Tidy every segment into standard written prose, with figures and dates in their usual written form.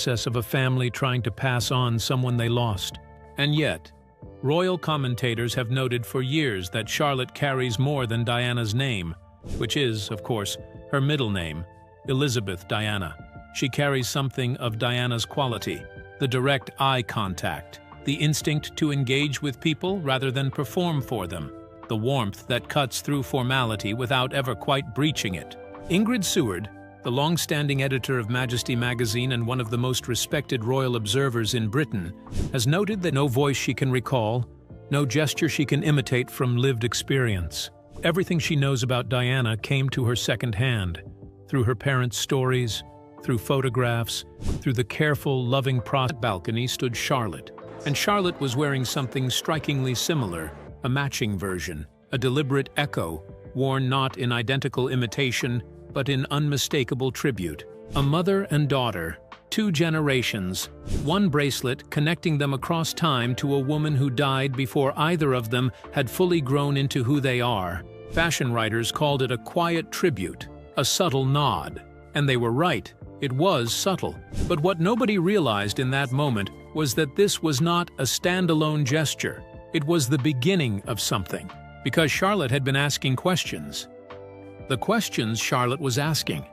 process of a family trying to pass on someone they lost. And yet, royal commentators have noted for years that Charlotte carries more than Diana's name, which is, of course, her middle name, Elizabeth Diana. She carries something of Diana's quality: the direct eye contact, the instinct to engage with people rather than perform for them, the warmth that cuts through formality without ever quite breaching it. Ingrid Seward, the long-standing editor of Majesty magazine and one of the most respected royal observers in Britain, has noted that no voice she can recall, no gesture she can imitate from lived experience. Everything she knows about Diana came to her second-hand, through her parents' stories, through photographs, through the careful, loving process. At the balcony stood Charlotte, and Charlotte was wearing something strikingly similar, a matching version, a deliberate echo, worn not in identical imitation, but in unmistakable tribute. A mother and daughter, two generations, one bracelet connecting them across time to a woman who died before either of them had fully grown into who they are. Fashion writers called it a quiet tribute, a subtle nod. And they were right, it was subtle. But what nobody realized in that moment was that this was not a standalone gesture. It was the beginning of something, because Charlotte had been asking questions. The questions Charlotte was asking.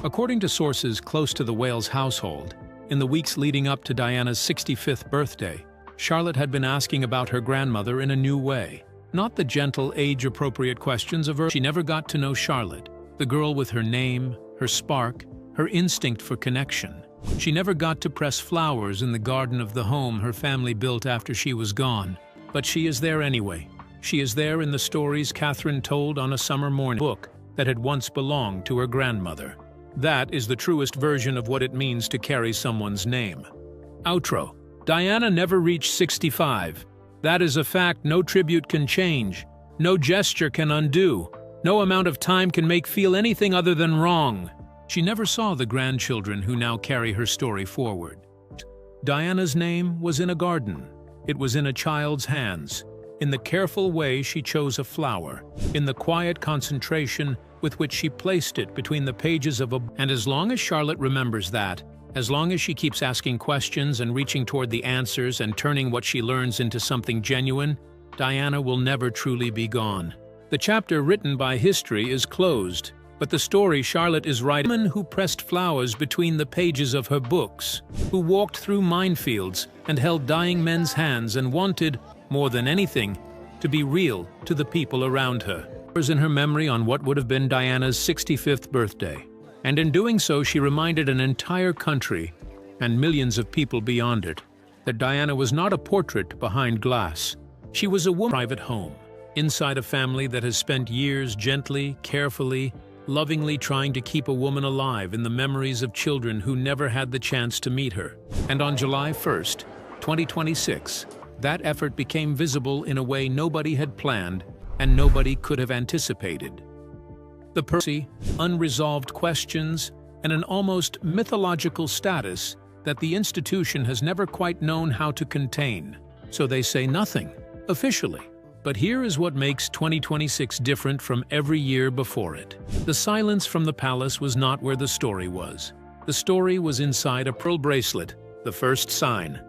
According to sources close to the Wales household, in the weeks leading up to Diana's 65th birthday, Charlotte had been asking about her grandmother in a new way. Not the gentle, age-appropriate questions of her. She never got to know Charlotte, the girl with her name, her spark, her instinct for connection. She never got to press flowers in the garden of the home her family built after she was gone. But she is there anyway. She is there in the stories Catherine told on a summer morning, book that had once belonged to her grandmother. That is the truest version of what it means to carry someone's name. Outro. Diana never reached 65. That is a fact no tribute can change, no gesture can undo, no amount of time can make feel anything other than wrong. She never saw the grandchildren who now carry her story forward. Diana's name was in a garden. It was in a child's hands. In the careful way she chose a flower, in the quiet concentration with which she placed it between the pages of a book. And as long as Charlotte remembers that, as long as she keeps asking questions and reaching toward the answers and turning what she learns into something genuine, Diana will never truly be gone. The chapter written by history is closed, but the story Charlotte is writing, a woman who pressed flowers between the pages of her books, who walked through minefields and held dying men's hands and wanted, more than anything, to be real to the people around her. In her memory on what would have been Diana's 65th birthday. And in doing so, she reminded an entire country, and millions of people beyond it, that Diana was not a portrait behind glass. She was a woman private home, inside a family that has spent years gently, carefully, lovingly trying to keep a woman alive in the memories of children who never had the chance to meet her. And on July 1st, 2026, that effort became visible in a way nobody had planned and nobody could have anticipated. The Percy, unresolved questions, and an almost mythological status that the institution has never quite known how to contain. So they say nothing, officially. But here is what makes 2026 different from every year before it. The silence from the palace was not where the story was. The story was inside a pearl bracelet, the first sign.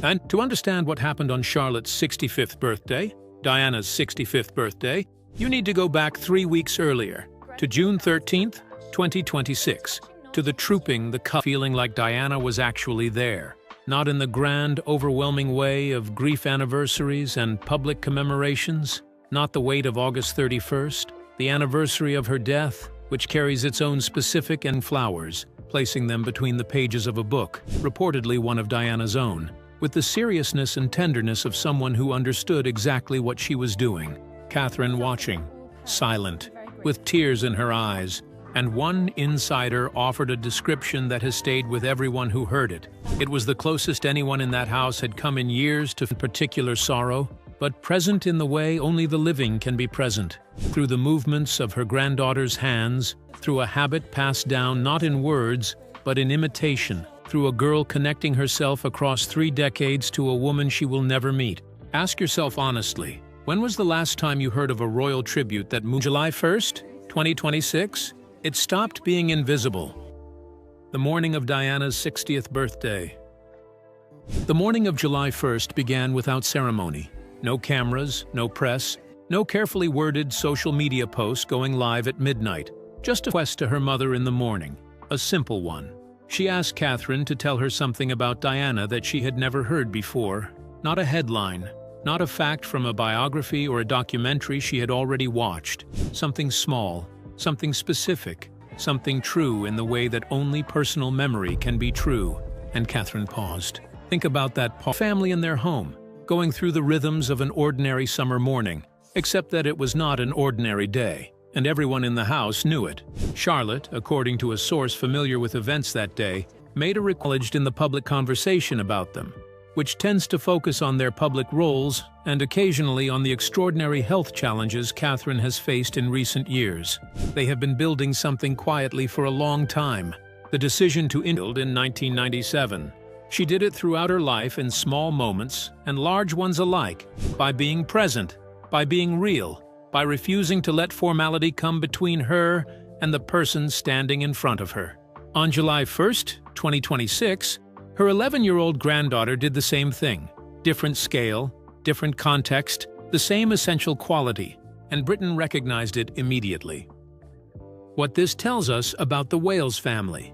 And to understand what happened on Charlotte's 65th birthday, Diana's 65th birthday, you need to go back 3 weeks earlier, to June 13th, 2026, to the trooping, the feeling like Diana was actually there. Not in the grand, overwhelming way of grief anniversaries and public commemorations, not the weight of August 31st, the anniversary of her death, which carries its own specific and flowers, placing them between the pages of a book, reportedly one of Diana's own, with the seriousness and tenderness of someone who understood exactly what she was doing. Catherine watching, silent, with tears in her eyes, and one insider offered a description that has stayed with everyone who heard it. It was the closest anyone in that house had come in years to particular sorrow, but present in the way only the living can be present, through the movements of her granddaughter's hands, through a habit passed down not in words, but in imitation, through a girl connecting herself across 3 decades to a woman she will never meet. Ask yourself honestly, when was the last time you heard of a royal tribute that moved? July 1st, 2026? It stopped being invisible. the morning of Diana's 60th birthday. The morning of July 1st began without ceremony. No cameras, no press, no carefully worded social media posts going live at midnight. Just a request to her mother in the morning, a simple one. She asked Catherine to tell her something about Diana that she had never heard before. Not a headline, not a fact from a biography or a documentary she had already watched. Something small, something specific, something true in the way that only personal memory can be true. And Catherine paused. Think about that family in their home, going through the rhythms of an ordinary summer morning, except that it was not an ordinary day, and everyone in the house knew it. Charlotte, according to a source familiar with events that day, made a acknowledged in the public conversation about them, which tends to focus on their public roles and occasionally on the extraordinary health challenges Catherine has faced in recent years. They have been building something quietly for a long time. The decision to build in 1997. She did it throughout her life in small moments and large ones alike, by being present, by being real, by refusing to let formality come between her and the person standing in front of her. On July 1st, 2026, her 11-year-old granddaughter did the same thing. Different scale, different context, the same essential quality, and Britain recognized it immediately. What this tells us about the Wales family.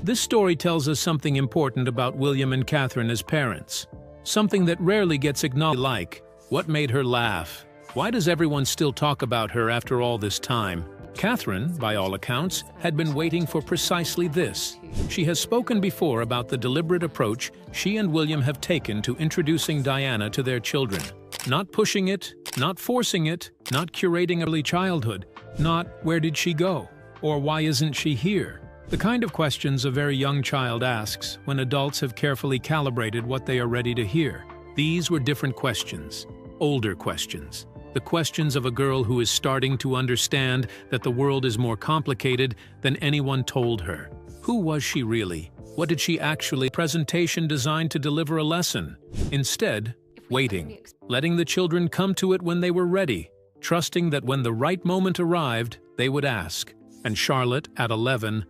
This story tells us something important about William and Catherine as parents. Something that rarely gets acknowledged, like, what made her laugh? Why does everyone still talk about her after all this time? Catherine, by all accounts, had been waiting for precisely this. She has spoken before about the deliberate approach she and William have taken to introducing Diana to their children. Not pushing it, not forcing it, not curating early childhood, not where did she go, or why isn't she here? The kind of questions a very young child asks when adults have carefully calibrated what they are ready to hear. These were different questions, older questions. The questions of a girl who is starting to understand that the world is more complicated than anyone told her. Who was she really? What did she actually? Presentation designed to deliver a lesson. Instead, waiting, letting the children come to it when they were ready, trusting that when the right moment arrived, they would ask. And Charlotte, at 11,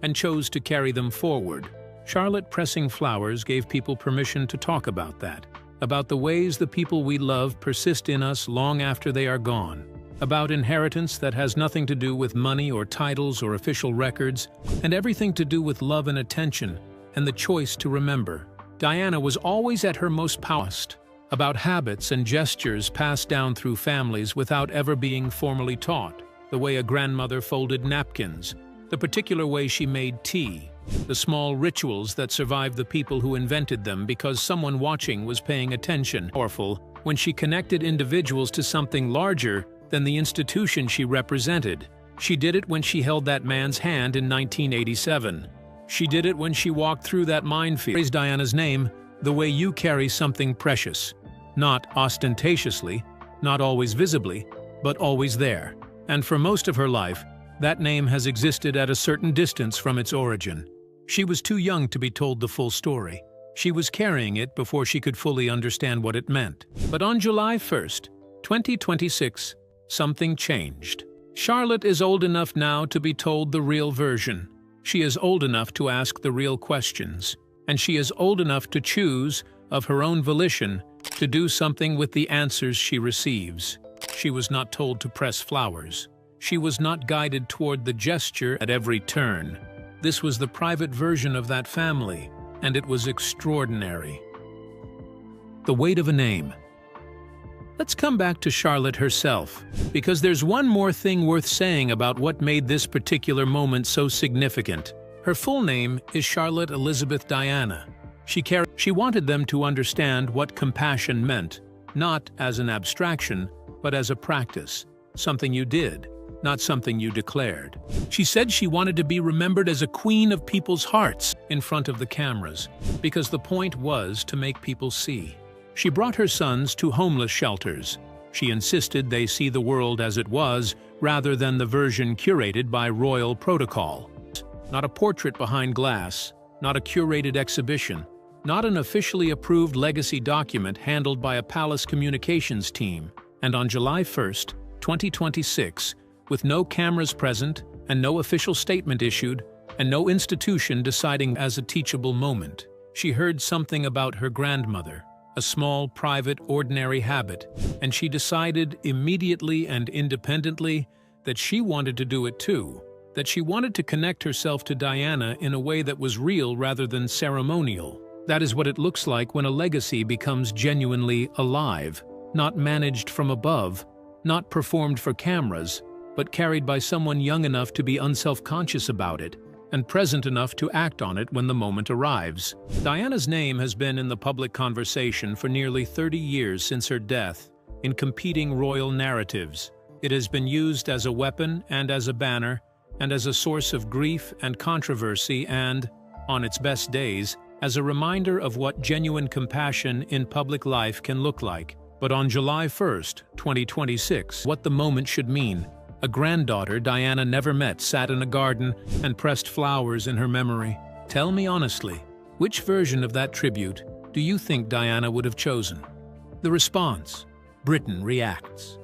and chose to carry them forward. Charlotte pressing flowers gave people permission to talk about that, about the ways the people we love persist in us long after they are gone, about inheritance that has nothing to do with money or titles or official records, and everything to do with love and attention, and the choice to remember. Diana was always at her most powerful, about habits and gestures passed down through families without ever being formally taught, the way a grandmother folded napkins, the particular way she made tea, the small rituals that survived the people who invented them because someone watching was paying attention. Powerful when she connected individuals to something larger than the institution she represented. She did it when she held that man's hand in 1987. She did it when she walked through that minefield. Praise Diana's name the way you carry something precious, not ostentatiously, not always visibly, but always there. And for most of her life, that name has existed at a certain distance from its origin. She was too young to be told the full story. She was carrying it before she could fully understand what it meant. But on July 1st, 2026, something changed. Charlotte is old enough now to be told the real version. She is old enough to ask the real questions. And she is old enough to choose, of her own volition, to do something with the answers she receives. She was not told to press flowers. She was not guided toward the gesture at every turn. This was the private version of that family, and it was extraordinary. The weight of a name. Let's come back to Charlotte herself, because there's one more thing worth saying about what made this particular moment so significant. Her full name is Charlotte Elizabeth Diana. She wanted them to understand what compassion meant, not as an abstraction, but as a practice, something you did, not something you declared. She said she wanted to be remembered as a queen of people's hearts in front of the cameras, because the point was to make people see. She brought her sons to homeless shelters. She insisted they see the world as it was, rather than the version curated by royal protocol. Not a portrait behind glass, not a curated exhibition, not an officially approved legacy document handled by a palace communications team. And on July 1st, 2026, with no cameras present and no official statement issued, and no institution deciding as a teachable moment. She heard something about her grandmother, a small, private, ordinary habit, and she decided immediately and independently that she wanted to do it too, that she wanted to connect herself to Diana in a way that was real rather than ceremonial. That is what it looks like when a legacy becomes genuinely alive, not managed from above, not performed for cameras, but carried by someone young enough to be unself-conscious about it, and present enough to act on it when the moment arrives. Diana's name has been in the public conversation for nearly 30 years since her death, in competing royal narratives. It has been used as a weapon and as a banner, and as a source of grief and controversy and, on its best days, as a reminder of what genuine compassion in public life can look like. But on July 1st, 2026, what the moment should mean. A granddaughter Diana never met sat in a garden and pressed flowers in her memory. Tell me honestly, which version of that tribute do you think Diana would have chosen? The response: Britain reacts.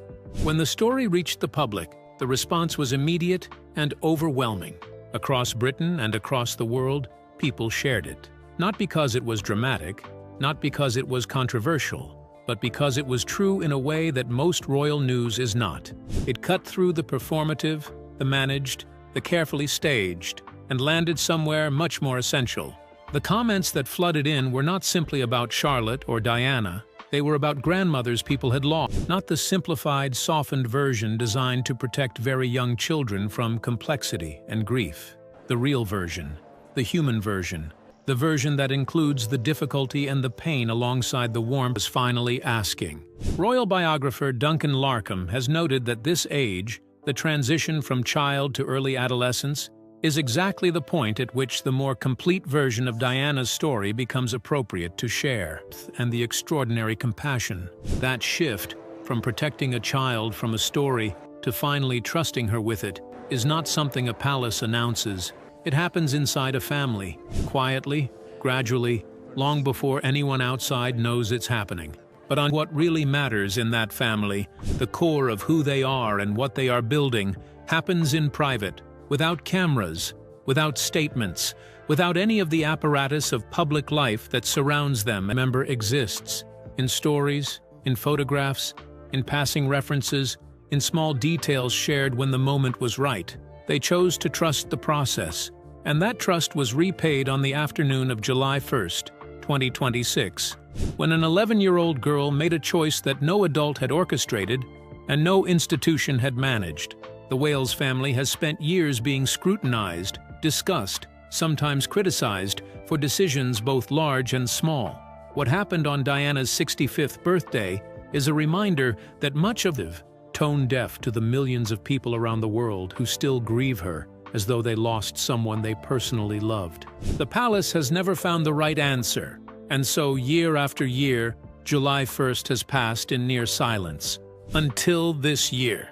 When the story reached the public, the response was immediate and overwhelming. Across Britain and across the world, people shared it. Not because it was dramatic, not because it was controversial, but because it was true in a way that most royal news is not. It cut through the performative, the managed, the carefully staged, and landed somewhere much more essential. The comments that flooded in were not simply about Charlotte or Diana. They were about grandmothers people had lost, not the simplified, softened version designed to protect very young children from complexity and grief. The real version, the human version, the version that includes the difficulty and the pain alongside the warmth, is finally asking. Royal biographer Duncan Larcombe has noted that this age, the transition from child to early adolescence, is exactly the point at which the more complete version of Diana's story becomes appropriate to share, and the extraordinary compassion. That shift, from protecting a child from a story to finally trusting her with it, is not something a palace announces. It happens inside a family, quietly, gradually, long before anyone outside knows it's happening. But on what really matters in that family, the core of who they are and what they are building, happens in private, without cameras, without statements, without any of the apparatus of public life that surrounds them. Remember exists in stories, in photographs, in passing references, in small details shared when the moment was right. They chose to trust the process, and that trust was repaid on the afternoon of July 1st, 2026, when an 11-year-old girl made a choice that no adult had orchestrated and no institution had managed. The Wales family has spent years being scrutinized, discussed, sometimes criticized, for decisions both large and small. What happened on Diana's 65th birthday is a reminder that much of the tone-deaf to the millions of people around the world who still grieve her as though they lost someone they personally loved. The palace has never found the right answer, and so year after year, July 1st has passed in near silence. Until this year.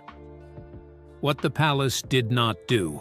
What the palace did not do.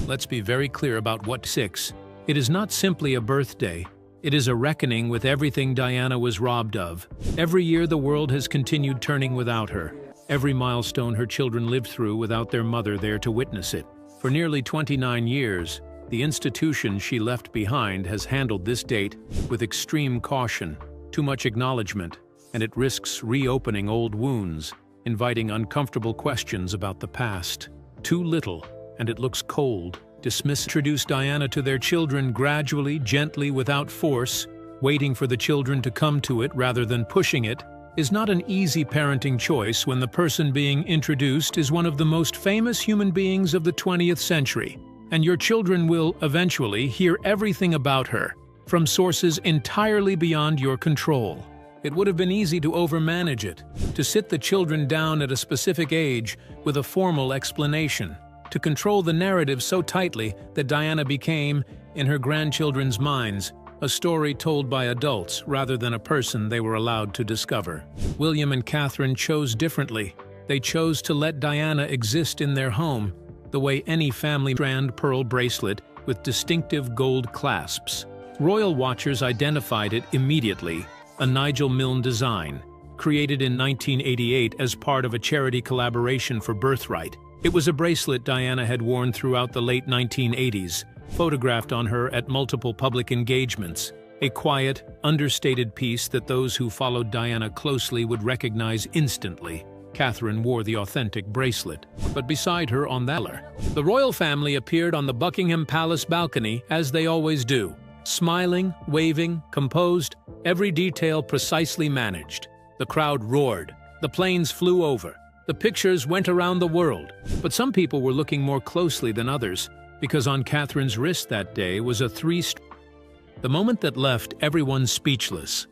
Let's be very clear about what 6. It is not simply a birthday. It is a reckoning with everything Diana was robbed of. Every year the world has continued turning without her. Every milestone her children lived through without their mother there to witness it. For nearly 29 years, the institution she left behind has handled this date with extreme caution, too much acknowledgement, and it risks reopening old wounds, inviting uncomfortable questions about the past. Too little, and it looks cold. Introduce Diana to their children gradually, gently, without force, waiting for the children to come to it rather than pushing it, is not an easy parenting choice when the person being introduced is one of the most famous human beings of the 20th century, and your children will eventually hear everything about her, from sources entirely beyond your control. It would have been easy to overmanage it, to sit the children down at a specific age with a formal explanation, to control the narrative so tightly that Diana became, in her grandchildren's minds, a story told by adults rather than a person they were allowed to discover. William and Catherine chose differently. They chose to let Diana exist in their home, the way any family strand pearl bracelet with distinctive gold clasps. Royal watchers identified it immediately, a Nigel Milne design, created in 1988 as part of a charity collaboration for Birthright. It was a bracelet Diana had worn throughout the late 1980s, photographed on her at multiple public engagements. A quiet, understated piece that those who followed Diana closely would recognize instantly. Catherine wore the authentic bracelet, but beside her on that pillar, the royal family appeared on the Buckingham Palace balcony as they always do, smiling, waving, composed, every detail precisely managed. The crowd roared, the planes flew over, the pictures went around the world, but some people were looking more closely than others, because on Catherine's wrist that day was a the moment that left everyone speechless.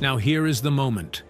Now here is the moment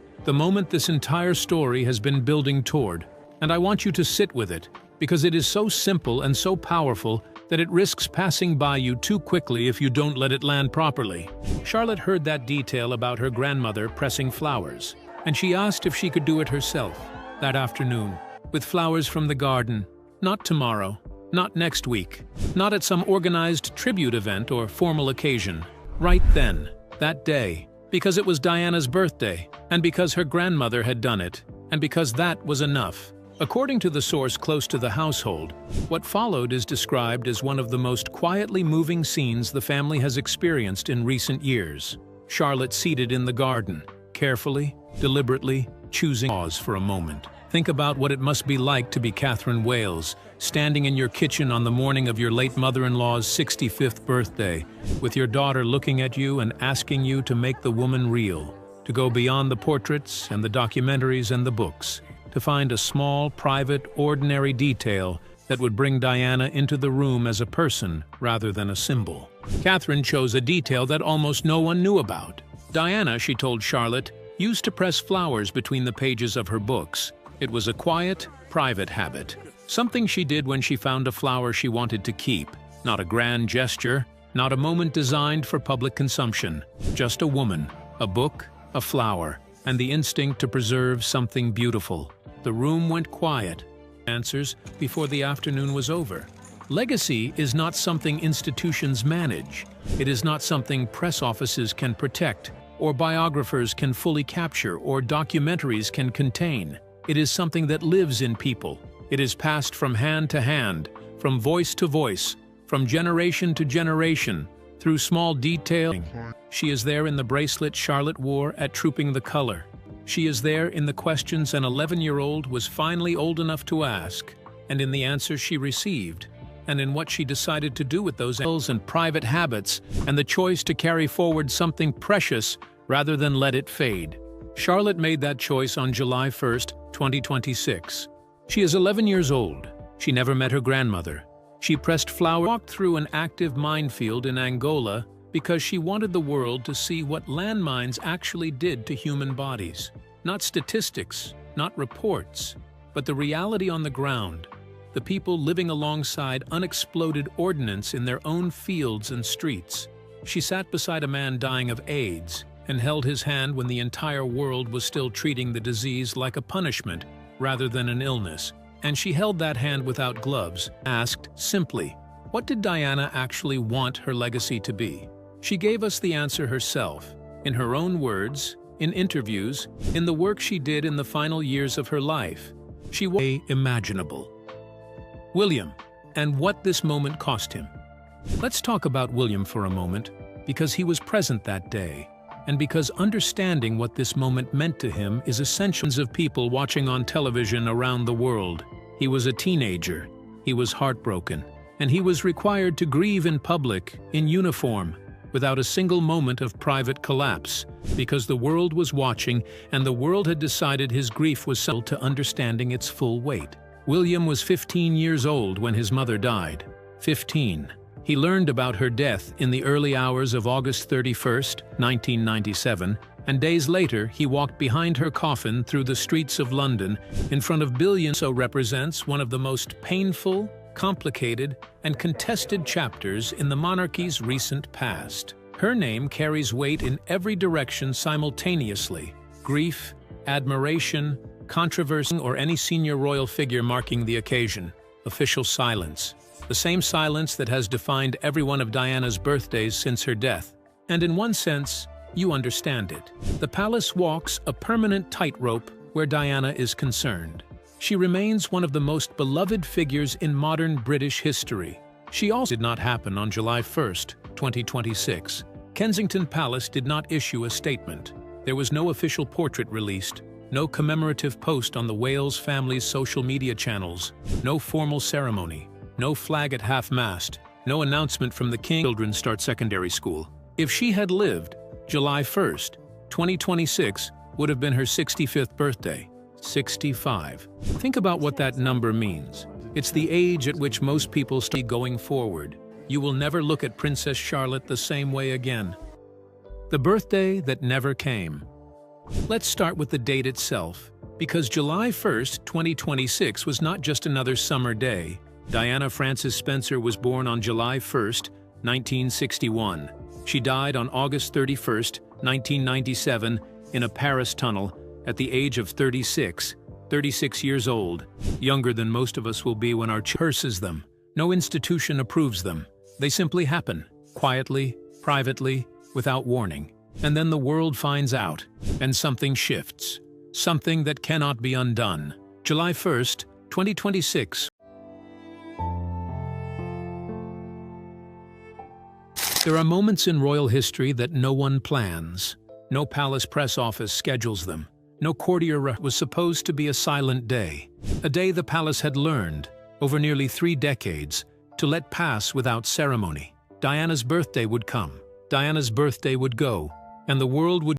this entire story has been building toward, and I want you to sit with it, because it is so simple and so powerful that it risks passing by you too quickly if you don't let it land properly. Charlotte heard that detail about her grandmother pressing flowers, and she asked if she could do it herself that afternoon, with flowers from the garden, not tomorrow, not next week, not at some organized tribute event or formal occasion. Right then, that day, because it was Diana's birthday, and because her grandmother had done it, and because that was enough. According to the source close to the household, what followed is described as one of the most quietly moving scenes the family has experienced in recent years. Charlotte seated in the garden, carefully, deliberately, choosing pause for a moment. Think about what it must be like to be Catherine Wales, standing in your kitchen on the morning of your late mother-in-law's 65th birthday, with your daughter looking at you and asking you to make the woman real, to go beyond the portraits and the documentaries and the books, to find a small, private, ordinary detail that would bring Diana into the room as a person rather than a symbol. Catherine chose a detail that almost no one knew about. Diana, she told Charlotte, used to press flowers between the pages of her books. It was a quiet, private habit. Something she did when she found a flower she wanted to keep. Not a grand gesture, not a moment designed for public consumption. Just a woman, a book, a flower, and the instinct to preserve something beautiful. The room went quiet. Answers before the afternoon was over. Legacy is not something institutions manage. It is not something press offices can protect, or biographers can fully capture, or documentaries can contain. It is something that lives in people. It is passed from hand to hand, from voice to voice, from generation to generation, through small detail. She is there in the bracelet Charlotte wore at Trooping the Color. She is there in the questions an 11-year-old was finally old enough to ask, and in the answers she received, and in what she decided to do with those and private habits, and the choice to carry forward something precious rather than let it fade. Charlotte made that choice on July 1st, 2026. She is 11 years old. She never met her grandmother. She pressed flowers, walked through an active minefield in Angola because she wanted the world to see what landmines actually did to human bodies. Not statistics, not reports, but the reality on the ground. The people living alongside unexploded ordnance in their own fields and streets. She sat beside a man dying of AIDS and held his hand when the entire world was still treating the disease like a punishment rather than an illness. And she held that hand without gloves, asked simply, what did Diana actually want her legacy to be? She gave us the answer herself, in her own words, in interviews, in the work she did in the final years of her life. She was imaginable. William, and what this moment cost him. Let's talk about William for a moment, because he was present that day, and because understanding what this moment meant to him is essential. Of people watching on television around the world. He was a teenager, he was heartbroken, and he was required to grieve in public, in uniform, without a single moment of private collapse, because the world was watching and the world had decided his grief was settled to understanding its full weight. William was 15 years old when his mother died. 15. He learned about her death in the early hours of August 31st, 1997, and days later he walked behind her coffin through the streets of London in front of billions. So represents one of the most painful, complicated, and contested chapters in the monarchy's recent past. Her name carries weight in every direction simultaneously: grief, admiration, controversy, or any senior royal figure marking the occasion. Official silence. The same silence that has defined every one of Diana's birthdays since her death. And in one sense, you understand it. The palace walks a permanent tightrope where Diana is concerned. She remains one of the most beloved figures in modern British history. She also did not happen on July 1st, 2026. Kensington Palace did not issue a statement. There was no official portrait released, no commemorative post on the Wales family's social media channels, no formal ceremony, no flag at half-mast, no announcement from the king. Children start secondary school. If she had lived, July 1st, 2026 would have been her 65th birthday. 65. Think about what that number means. It's the age at which most people start going forward. You will never look at Princess Charlotte the same way again. The birthday that never came. Let's start with the date itself, because July 1st, 2026 was not just another summer day. Diana Frances Spencer was born on July 1st, 1961. She died on August 31st, 1997, in a Paris tunnel at the age of 36 years old, younger than most of us will be when our curses them. No institution approves them. They simply happen, quietly, privately, without warning. And then the world finds out, and something shifts. Something that cannot be undone. July 1st, 2026. There are moments in royal history that no one plans. No palace press office schedules them. No courtier was supposed to be a silent day. A day the palace had learned, over nearly 3 decades, to let pass without ceremony. Diana's birthday would come. Diana's birthday would go, and the world would